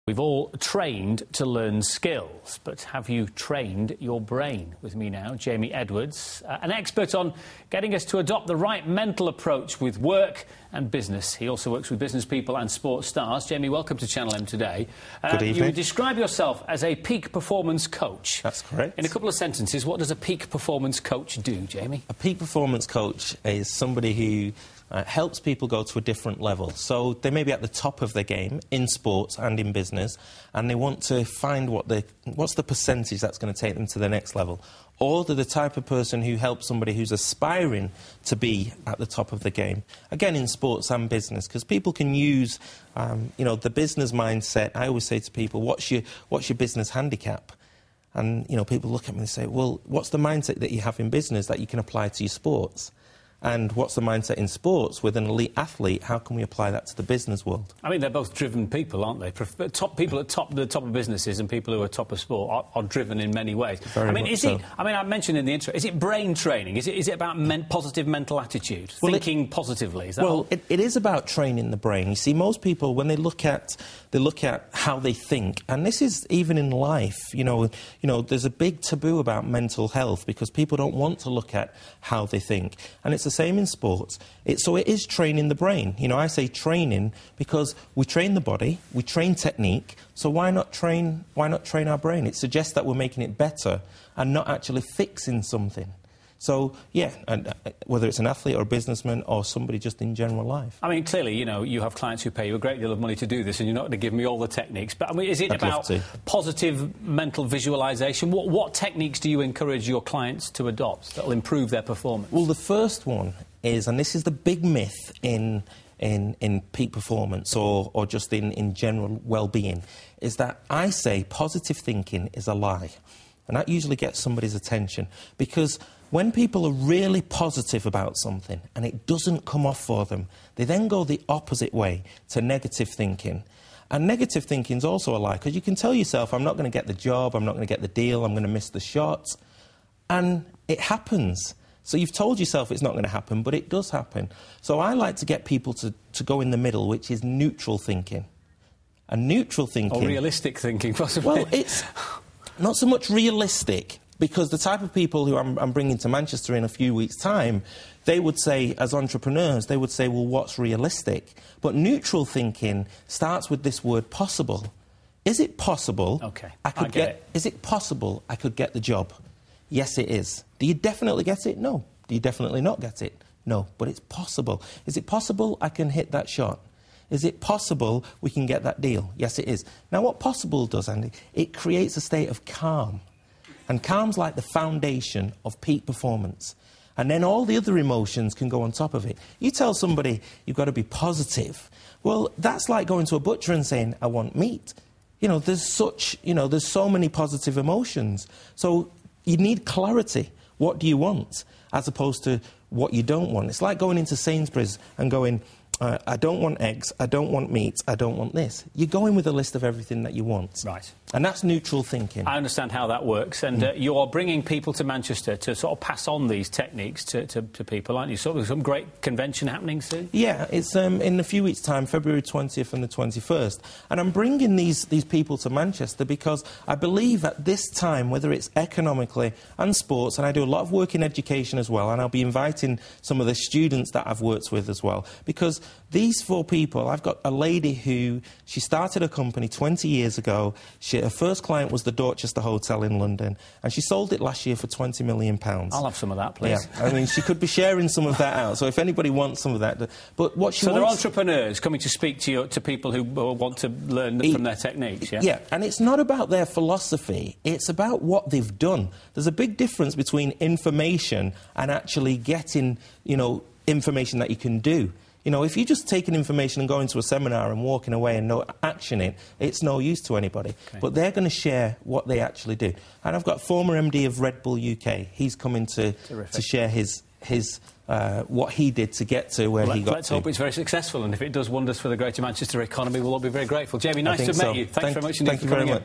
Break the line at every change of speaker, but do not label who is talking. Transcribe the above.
We've all trained to learn skills, but have you trained your brain? With me now, Jamie Edwards, an expert on getting us to adopt the right mental approach with work and business. He also works with business people and sports stars. Jamie, welcome to Channel M today.
Good evening.
You describe yourself as a peak performance coach.
That's correct.
In a couple of sentences, what does a peak performance coach do, Jamie?
A peak performance coach is somebody who helps people go to a different level. So they may be at the top of their game in sports and in business, and they want to find what's the percentage that's going to take them to the next level. Or they're the type of person who helps somebody who's aspiring to be at the top of the game. Again, in sports and business, because people can use, the business mindset. I always say to people, what's your business handicap? And, people look at me and say, well, what's the mindset that you have in business that you can apply to your sports? And what's the mindset in sports with an elite athlete? How can we apply that to the business world?
I mean, they're both driven people, aren't they? People at the top of businesses and people who are top of sport are driven in many ways.
Very much so.
I mentioned in the intro, is it brain training? Is it about positive mental attitude, thinking positively? Is that
it is about training the brain. You see, most people, when they look at how they think, and this is even in life, there's a big taboo about mental health because people don't want to look at how they think. And it's the same in sports. So it is training the brain. I say training because we train the body, we train technique, so why not train our brain? It suggests that we're making it better and not actually fixing something. So, yeah, and whether it's an athlete or a businessman or somebody just in general life.
I mean, clearly, you have clients who pay you a great deal of money to do this and you're not going to give me all the techniques. But, is it about positive mental visualisation? What techniques do you encourage your clients to adopt that will improve their performance?
Well, the first one is, and this is the big myth in peak performance or just in general well-being, is that I say positive thinking is a lie. And that usually gets somebody's attention because when people are really positive about something and it doesn't come off for them, they then go the opposite way to negative thinking. And negative thinking is also a lie, because you can tell yourself, I'm not going to get the job, I'm not going to get the deal, I'm going to miss the shot. And it happens. So you've told yourself it's not going to happen, but it does happen. So I like to get people to go in the middle, which is neutral thinking. And neutral thinking...
Or realistic thinking, possibly.
Well, it's not so much realistic, because the type of people who I'm bringing to Manchester in a few weeks' time, they would say, as entrepreneurs, they would say, well, what's realistic? But neutral thinking starts with this word possible. Is it possible Is it possible I could get the job? Yes, it is. Do you definitely get it? No. Do you definitely not get it? No. But it's possible. Is it possible I can hit that shot? Is it possible we can get that deal? Yes, it is. Now, what possible does, Andy, it creates a state of calm. And calm's like the foundation of peak performance. And then all the other emotions can go on top of it. You tell somebody you've got to be positive. Well, that's like going to a butcher and saying, I want meat. There's so many positive emotions. So you need clarity. What do you want? As opposed to what you don't want. It's like going into Sainsbury's and going, I don't want eggs, I don't want meat, I don't want this. You're going with a list of everything that you want.
Right.
And that's neutral thinking.
I understand how that works, and you're bringing people to Manchester to sort of pass on these techniques to people, aren't you? Sort of some great convention happening soon?
Yeah, it's in a few weeks' time, February 20th and the 21st. And I'm bringing these people to Manchester because I believe at this time, whether it's economically and sports, and I do a lot of work in education as well, and I'll be inviting some of the students that I've worked with as well, because these four people, I've got a lady who, she started a company 20 years ago. Her first client was the Dorchester Hotel in London, and she sold it last year for £20 million.
I'll have some of that, please.
Yeah, I mean, she could be sharing some of that out, so if anybody wants some of that... But what she
they're entrepreneurs coming to speak to people who want to learn from their techniques, yeah?
Yeah, and it's not about their philosophy, it's about what they've done. There's a big difference between information and actually getting, information that you can do. If you're just taking information and going to a seminar and walking away and not actioning, it's no use to anybody. Okay. But they're going to share what they actually do. And I've got former MD of Red Bull UK. He's coming to share his what he did to get to where he got to.
Let's hope it's very successful, and if it does wonders for the Greater Manchester economy, we'll all be very grateful. Jamie, nice to have met you. Thanks very much indeed for coming in.